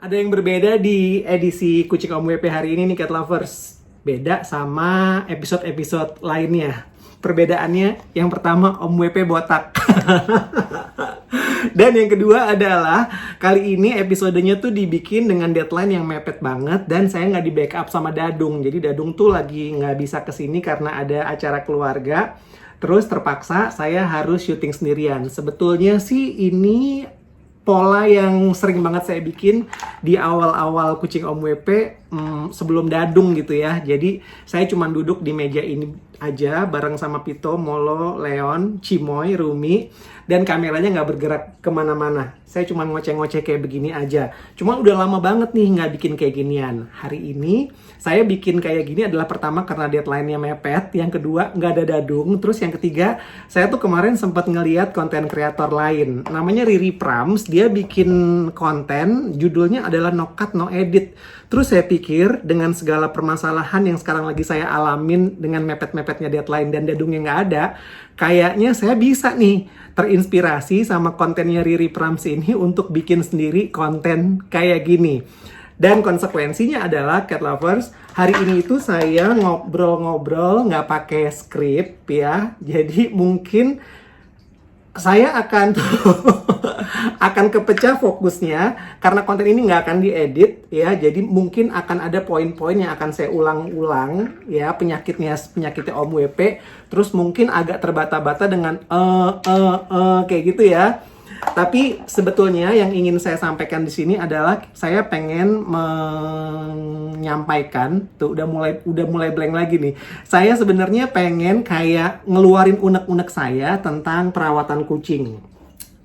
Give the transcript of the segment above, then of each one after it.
Ada yang berbeda di edisi Kucing Om WP hari ini nih Cat Lovers. Beda sama episode-episode lainnya. Perbedaannya yang pertama Om WP botak. Dan yang kedua adalah kali ini episodenya tuh dibikin dengan deadline yang mepet banget dan saya nggak di backup sama Dadung. Jadi Dadung tuh lagi nggak bisa kesini karena ada acara keluarga. Terus terpaksa saya harus syuting sendirian. Sebetulnya sih ini pola yang sering banget saya bikin di awal-awal Kucing Om WP sebelum Dadung gitu ya. Jadi saya cuma duduk di meja ini aja bareng sama Pito, Molo, Leon, Cimoy, Rumi, dan kameranya nggak bergerak kemana-mana. Saya cuma ngoceh-ngoceh kayak begini aja. Cuma udah lama banget nih nggak bikin kayak ginian. Hari ini saya bikin kayak gini adalah pertama karena deadline-nya mepet, yang kedua nggak ada Dadung, terus yang ketiga saya tuh kemarin sempat ngeliat konten kreator lain. Namanya Riri Prams, dia bikin konten judulnya adalah No Cut No Edit. Terus saya pikir dengan segala permasalahan yang sekarang lagi saya alamin dengan mepet-mepetnya deadline dan Dadungnya nggak ada, kayaknya saya bisa nih terinspirasi sama kontennya Riri Prams ini untuk bikin sendiri konten kayak gini. Dan konsekuensinya adalah Cat Lovers, hari ini itu saya ngobrol-ngobrol nggak pakai skrip ya. Jadi mungkin saya akan akan kepecah fokusnya karena konten ini nggak akan diedit ya. Jadi mungkin akan ada poin-poin yang akan saya ulang-ulang ya, penyakitnya Om WP. Terus mungkin agak terbata-bata dengan kayak gitu ya. Tapi sebetulnya yang ingin saya sampaikan di sini adalah saya pengen menyampaikan tuh udah mulai blank lagi nih. Saya sebenarnya pengen kayak ngeluarin unek-unek saya tentang perawatan kucing.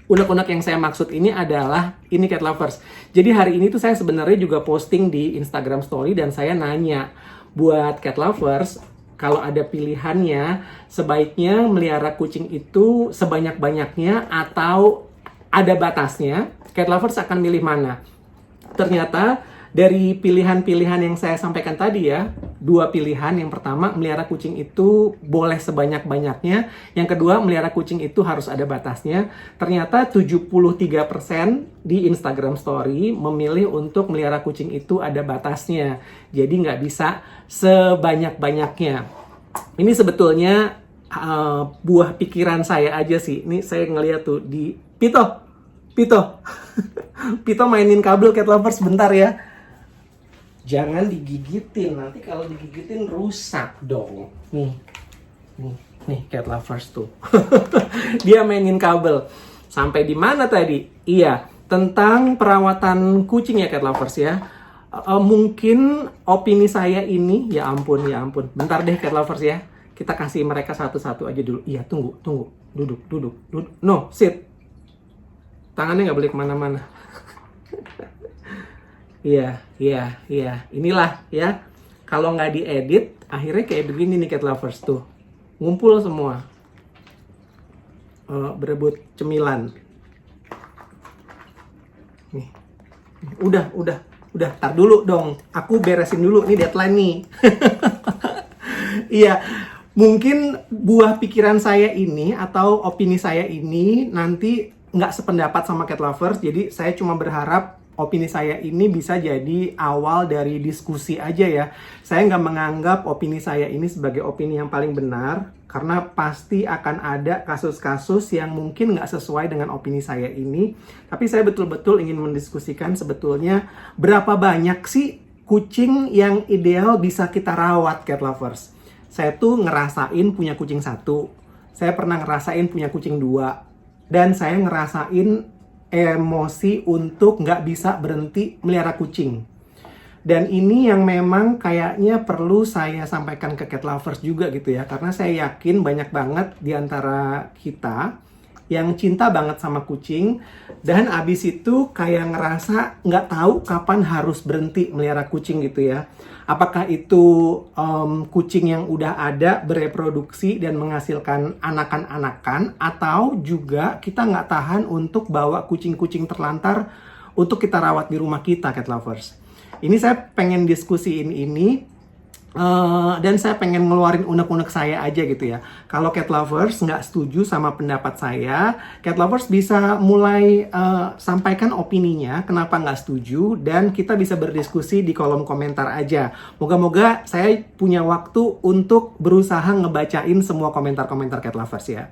Unek-unek yang saya maksud ini adalah ini Cat Lovers. Jadi hari ini tuh saya sebenarnya juga posting di Instagram Story dan saya nanya buat Cat Lovers, kalau ada pilihannya sebaiknya melihara kucing itu sebanyak-banyaknya atau ada batasnya, Cat Lovers akan milih mana? Ternyata dari pilihan-pilihan yang saya sampaikan tadi ya, dua pilihan. Yang pertama, melihara kucing itu boleh sebanyak-banyaknya. Yang kedua, melihara kucing itu harus ada batasnya. Ternyata 73% di Instagram Story memilih untuk melihara kucing itu ada batasnya. Jadi nggak bisa sebanyak-banyaknya. Ini sebetulnya buah pikiran saya aja sih. Ini saya ngeliat tuh di Pito. Pito mainin kabel Cat Lovers sebentar ya. Jangan digigitin, nanti kalau digigitin rusak dong. Nih Cat Lovers tuh. Dia mainin kabel. Sampai di mana tadi? Iya, tentang perawatan kucing ya Cat Lovers ya. Mungkin opini saya ini, ya ampun. Bentar deh Cat Lovers ya. Kita kasih mereka satu-satu aja dulu. Iya, tunggu. Duduk. No, sit. Tangannya nggak boleh kemana-mana. Iya. Inilah ya. Kalau nggak diedit, akhirnya kayak begini nih Cat Lovers tuh. Ngumpul semua. Berebut cemilan. Nih. Udah. Tar dulu dong. Aku beresin dulu. Ini deadline nih. Iya. Mungkin buah pikiran saya ini atau opini saya ini nanti nggak sependapat sama Cat Lovers, jadi saya cuma berharap opini saya ini bisa jadi awal dari diskusi aja ya. Saya nggak menganggap opini saya ini sebagai opini yang paling benar, karena pasti akan ada kasus-kasus yang mungkin nggak sesuai dengan opini saya ini. Tapi saya betul-betul ingin mendiskusikan sebetulnya berapa banyak sih kucing yang ideal bisa kita rawat Cat Lovers. Saya tuh ngerasain punya kucing 1, saya pernah ngerasain punya kucing 2, dan saya ngerasain emosi untuk nggak bisa berhenti melihara kucing. Dan ini yang memang kayaknya perlu saya sampaikan ke Cat Lovers juga gitu ya. Karena saya yakin banyak banget di antara kita yang cinta banget sama kucing. Dan abis itu kayak ngerasa nggak tahu kapan harus berhenti melihara kucing gitu ya. Apakah itu kucing yang udah ada bereproduksi dan menghasilkan anakan-anakan, atau juga kita nggak tahan untuk bawa kucing-kucing terlantar untuk kita rawat di rumah kita Cat Lovers. Ini saya pengen diskusiin ini Dan saya pengen ngeluarin unek-unek saya aja gitu ya. Kalau cat lovers nggak setuju sama pendapat saya, cat lovers bisa mulai sampaikan opininya, kenapa nggak setuju, dan kita bisa berdiskusi di kolom komentar aja. Moga-moga saya punya waktu untuk berusaha ngebacain semua komentar-komentar cat lovers ya.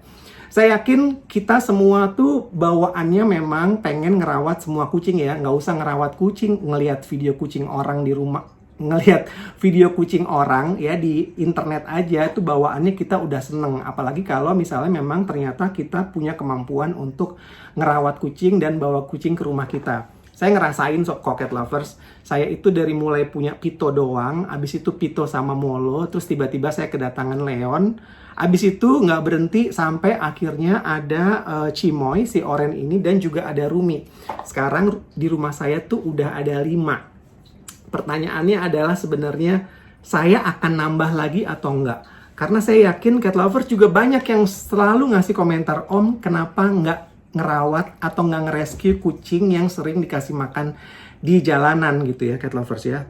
Saya yakin kita semua tuh bawaannya memang pengen ngerawat semua kucing ya. Nggak usah ngerawat kucing, ngelihat video kucing orang di rumah, ngelihat video kucing orang ya di internet aja tuh bawaannya kita udah seneng. Apalagi kalau misalnya memang ternyata kita punya kemampuan untuk ngerawat kucing dan bawa kucing ke rumah kita. Saya ngerasain kok cat lovers. Saya itu dari mulai punya Pito doang, abis itu Pito sama Molo, terus tiba-tiba saya kedatangan Leon. Abis itu nggak berhenti sampai akhirnya ada Cimoy, si Oren ini, dan juga ada Rumi. Sekarang di rumah saya tuh udah ada 5. Pertanyaannya adalah sebenarnya saya akan nambah lagi atau enggak? Karena saya yakin cat lovers juga banyak yang selalu ngasih komentar, Om, kenapa nggak ngerawat atau nggak ngerescue kucing yang sering dikasih makan di jalanan gitu ya, cat lovers ya.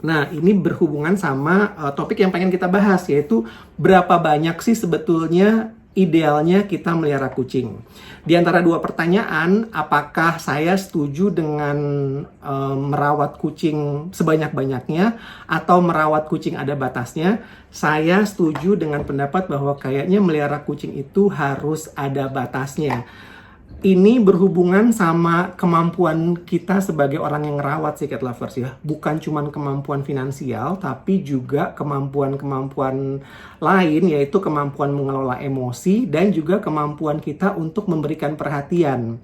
Nah, ini berhubungan sama topik yang pengen kita bahas, yaitu berapa banyak sih sebetulnya idealnya kita melihara kucing. Di antara dua pertanyaan, apakah saya setuju dengan merawat kucing sebanyak-banyaknya atau merawat kucing ada batasnya? Saya setuju dengan pendapat bahwa kayaknya melihara kucing itu harus ada batasnya. Ini berhubungan sama kemampuan kita sebagai orang yang ngerawat sih cat lovers ya. Bukan cuma kemampuan finansial, tapi juga kemampuan-kemampuan lain, yaitu kemampuan mengelola emosi dan juga kemampuan kita untuk memberikan perhatian.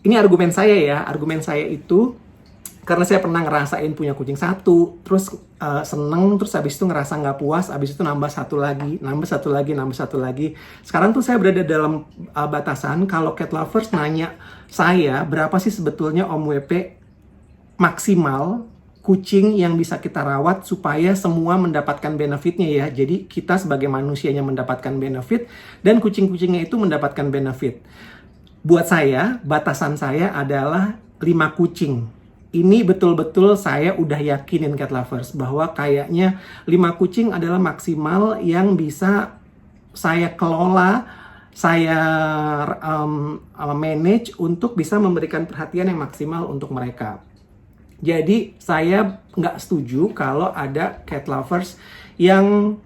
Ini argumen saya ya. Argumen saya itu karena saya pernah ngerasain punya kucing satu, terus seneng, terus habis itu ngerasa nggak puas, habis itu nambah satu lagi, nambah satu lagi, nambah satu lagi. Sekarang tuh saya berada dalam batasan, kalau cat lovers nanya saya, berapa sih sebetulnya Om WP maksimal kucing yang bisa kita rawat supaya semua mendapatkan benefitnya ya. Jadi kita sebagai manusianya mendapatkan benefit, dan kucing-kucingnya itu mendapatkan benefit. Buat saya, batasan saya adalah 5 kucing. Ini betul-betul saya udah yakinin cat lovers bahwa kayaknya 5 kucing adalah maksimal yang bisa saya kelola, saya manage untuk bisa memberikan perhatian yang maksimal untuk mereka. Jadi saya nggak setuju kalau ada cat lovers yang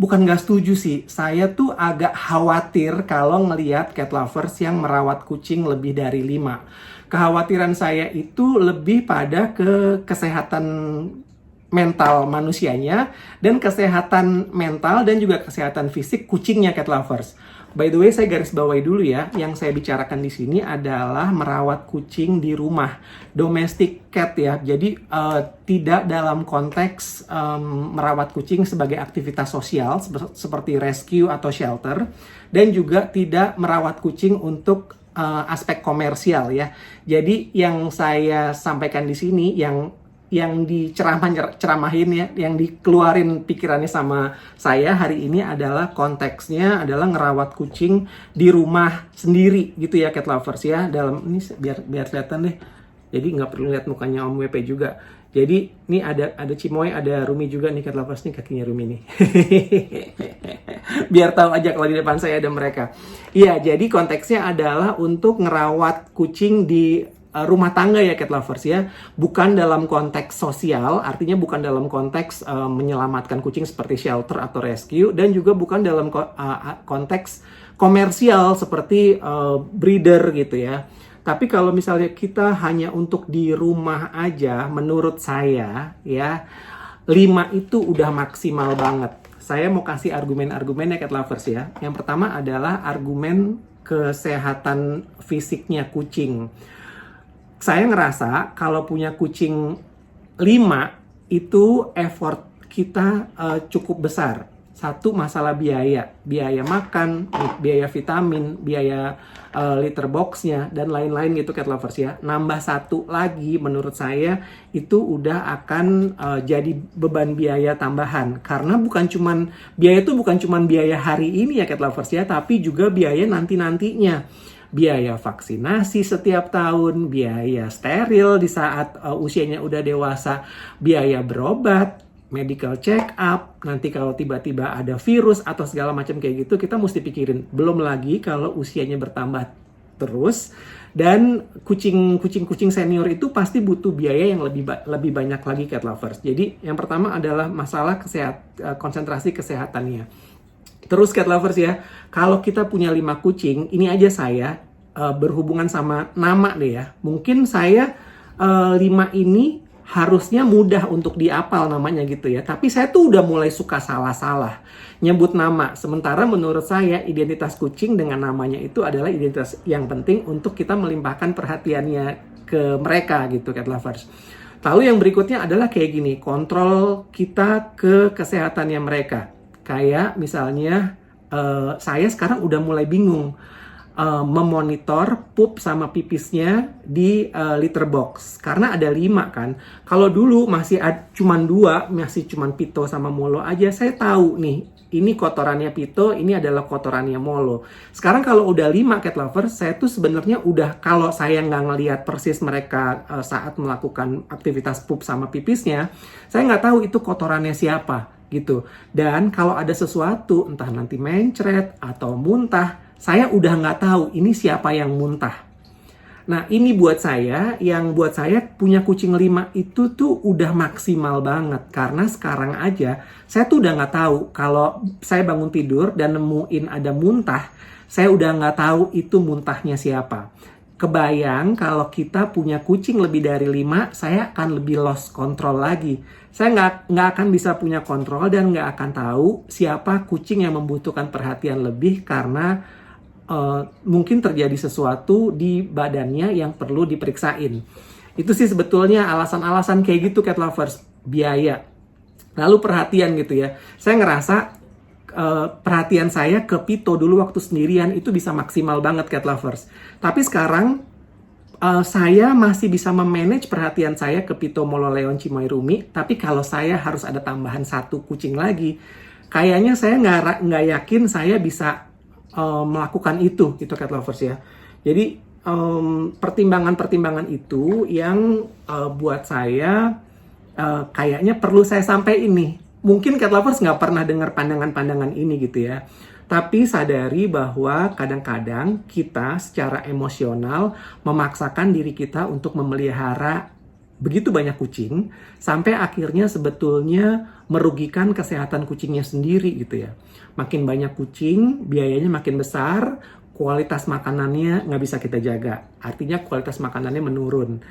bukan nggak setuju sih, saya tuh agak khawatir kalau ngelihat cat lovers yang merawat kucing lebih dari 5. Kekhawatiran saya itu lebih pada ke kesehatan mental manusianya dan kesehatan mental dan juga kesehatan fisik kucingnya cat lovers. By the way, saya garis bawahi dulu ya, yang saya bicarakan di sini adalah merawat kucing di rumah, domestic cat ya. Jadi tidak dalam konteks merawat kucing sebagai aktivitas sosial seperti rescue atau shelter, dan juga tidak merawat kucing untuk aspek komersial ya. Jadi yang saya sampaikan di sini, yang diceramahin ya, yang dikeluarin pikirannya sama saya hari ini adalah konteksnya adalah ngerawat kucing di rumah sendiri gitu ya cat lovers ya. Dalam ini biar kelihatan deh. Jadi nggak perlu lihat mukanya Om WP juga. Jadi ini ada Cimoy, ada Rumi juga nih cat lovers, nih kakinya Rumi nih. Biar tahu aja kalau di depan saya ada mereka. Iya, jadi konteksnya adalah untuk ngerawat kucing di rumah tangga ya cat lovers ya. Bukan dalam konteks sosial, artinya bukan dalam konteks menyelamatkan kucing seperti shelter atau rescue, dan juga bukan dalam konteks komersial seperti breeder gitu ya. Tapi kalau misalnya kita hanya untuk di rumah aja, menurut saya ya 5 itu udah maksimal banget. Saya mau kasih argumen-argumennya cat lovers ya. Yang pertama adalah argumen kesehatan fisiknya kucing. Saya ngerasa kalau punya kucing 5 itu effort kita cukup besar. Satu, masalah biaya makan, biaya vitamin, biaya litter boxnya, dan lain-lain gitu cat lovers ya. Nambah 1 lagi menurut saya itu udah akan jadi beban biaya tambahan. Karena biaya itu bukan cuman biaya hari ini ya cat lovers ya, tapi juga biaya nanti-nantinya. Biaya vaksinasi setiap tahun, biaya steril di saat usianya udah dewasa, biaya berobat, medical check up, nanti kalau tiba-tiba ada virus atau segala macam kayak gitu, kita mesti pikirin. Belum lagi kalau usianya bertambah terus, dan kucing senior itu pasti butuh biaya yang lebih banyak lagi, cat lovers. Jadi yang pertama adalah masalah konsentrasi kesehatannya. Terus cat lovers ya, kalau kita punya 5 kucing, ini aja saya berhubungan sama nama deh ya. Mungkin saya 5 ini harusnya mudah untuk diapal namanya gitu ya. Tapi saya tuh udah mulai suka salah-salah nyebut nama. Sementara menurut saya identitas kucing dengan namanya itu adalah identitas yang penting untuk kita melimpahkan perhatiannya ke mereka gitu, cat lovers. Lalu yang berikutnya adalah kayak gini, kontrol kita ke kesehatannya mereka. Kayak misalnya saya sekarang udah mulai bingung memonitor pup sama pipisnya di litter box karena ada 5 kan. Kalau dulu masih cuman 2, masih cuman Pito sama Molo aja, saya tahu nih ini kotorannya Pito, ini adalah kotorannya Molo. Sekarang kalau udah 5 cat lovers, saya tuh sebenarnya udah, kalau saya nggak ngelihat persis mereka saat melakukan aktivitas pup sama pipisnya, saya nggak tahu itu kotorannya siapa gitu. Dan kalau ada sesuatu, entah nanti mencret atau muntah, saya udah nggak tahu ini siapa yang muntah. Nah ini buat saya punya kucing 5 itu tuh udah maksimal banget. Karena sekarang aja saya tuh udah nggak tahu kalau saya bangun tidur dan nemuin ada muntah, saya udah nggak tahu itu muntahnya siapa. Kebayang kalau kita punya kucing lebih dari 5, saya akan lebih lost control lagi. Saya nggak akan bisa punya kontrol dan nggak akan tahu siapa kucing yang membutuhkan perhatian lebih karena mungkin terjadi sesuatu di badannya yang perlu diperiksain. Itu sih sebetulnya alasan-alasan kayak gitu, cat lovers. Biaya. Lalu perhatian gitu ya. Saya ngerasa perhatian saya ke Pito dulu waktu sendirian itu bisa maksimal banget, cat lovers. Tapi sekarang saya masih bisa memanage perhatian saya ke Pito, Molo, Leon, Cimoy, Rumi. Tapi kalau saya harus ada tambahan 1 kucing lagi, kayaknya saya nggak yakin saya bisa melakukan itu gitu, cat lovers ya. Jadi pertimbangan-pertimbangan itu yang buat saya kayaknya perlu saya sampaikan ini. Mungkin cat lovers nggak pernah dengar pandangan-pandangan ini gitu ya. Tapi sadari bahwa kadang-kadang kita secara emosional memaksakan diri kita untuk memelihara begitu banyak kucing sampai akhirnya sebetulnya merugikan kesehatan kucingnya sendiri gitu ya. Makin banyak kucing, biayanya makin besar, kualitas makanannya nggak bisa kita jaga. Artinya kualitas makanannya menurun.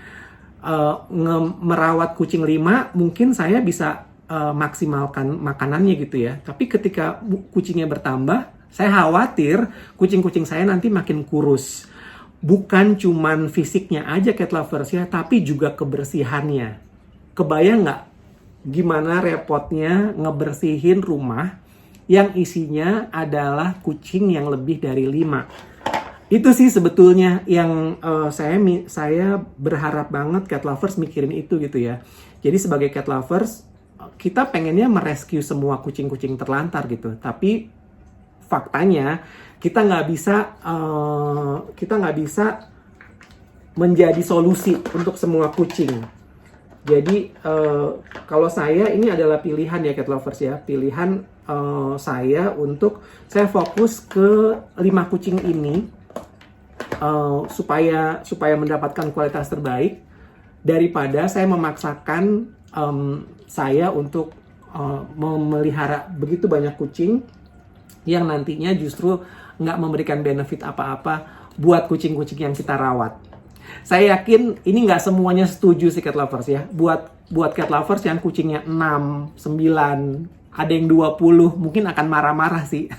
Merawat kucing 5 mungkin saya bisa maksimalkan makanannya gitu ya. Tapi ketika kucingnya bertambah, saya khawatir kucing-kucing saya nanti makin kurus. Bukan cuman fisiknya aja, cat lovers ya, tapi juga kebersihannya. Kebayang nggak gimana repotnya ngebersihin rumah yang isinya adalah kucing yang lebih dari 5. Itu sih sebetulnya yang saya berharap banget cat lovers mikirin itu gitu ya. Jadi sebagai cat lovers, kita pengennya merescue semua kucing-kucing terlantar gitu. Tapi faktanya kita nggak bisa menjadi solusi untuk semua kucing. Jadi kalau saya ini adalah pilihan ya, cat lovers ya, pilihan saya untuk saya fokus ke 5 kucing ini supaya mendapatkan kualitas terbaik daripada saya memaksakan saya untuk memelihara begitu banyak kucing yang nantinya justru nggak memberikan benefit apa-apa buat kucing-kucing yang kita rawat. Saya yakin ini nggak semuanya setuju sih, cat lovers ya. Buat cat lovers yang kucingnya 6, 9, ada yang 20, mungkin akan marah-marah sih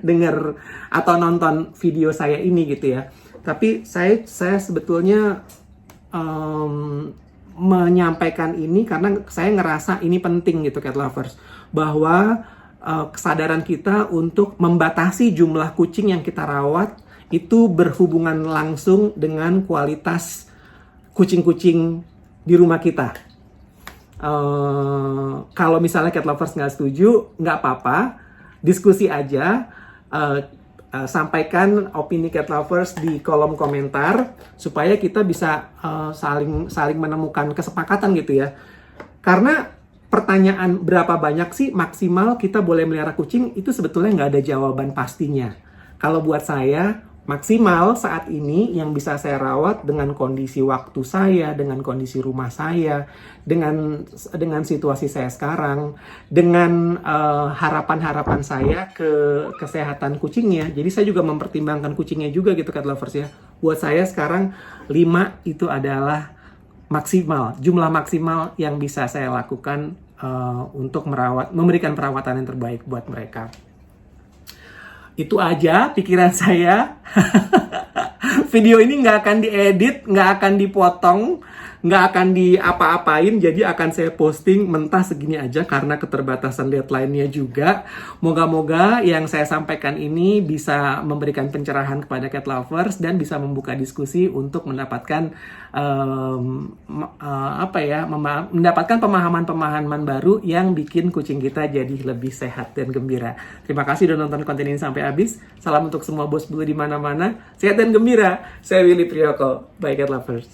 denger atau nonton video saya ini gitu ya. Tapi saya sebetulnya menyampaikan ini karena saya ngerasa ini penting gitu, cat lovers. Bahwa kesadaran kita untuk membatasi jumlah kucing yang kita rawat itu berhubungan langsung dengan kualitas kucing-kucing di rumah kita. Kalau misalnya cat lovers nggak setuju, nggak apa-apa, diskusi aja, sampaikan opini cat lovers di kolom komentar supaya kita bisa saling menemukan kesepakatan gitu ya. Karena pertanyaan berapa banyak sih maksimal kita boleh melihara kucing, itu sebetulnya nggak ada jawaban pastinya. Kalau buat saya, maksimal saat ini yang bisa saya rawat dengan kondisi waktu saya, dengan kondisi rumah saya, dengan situasi saya sekarang, dengan harapan-harapan saya ke kesehatan kucingnya. Jadi saya juga mempertimbangkan kucingnya juga gitu, cat lovers ya. Buat saya sekarang 5 itu adalah maksimal, jumlah maksimal yang bisa saya lakukan untuk memberikan perawatan yang terbaik buat mereka. Itu aja pikiran saya. Video ini nggak akan diedit, nggak akan dipotong, nggak akan diapa-apain. Jadi akan saya posting mentah segini aja karena keterbatasan deadline-nya juga. Moga-moga yang saya sampaikan ini bisa memberikan pencerahan kepada cat lovers dan bisa membuka diskusi untuk mendapatkan mendapatkan pemahaman-pemahaman baru yang bikin kucing kita jadi lebih sehat dan gembira. Terima kasih udah nonton konten ini sampai habis. Salam untuk semua bos bulu di mana-mana. Sehat dan gembira. Saya Willy Priyoko. Bye cat lovers.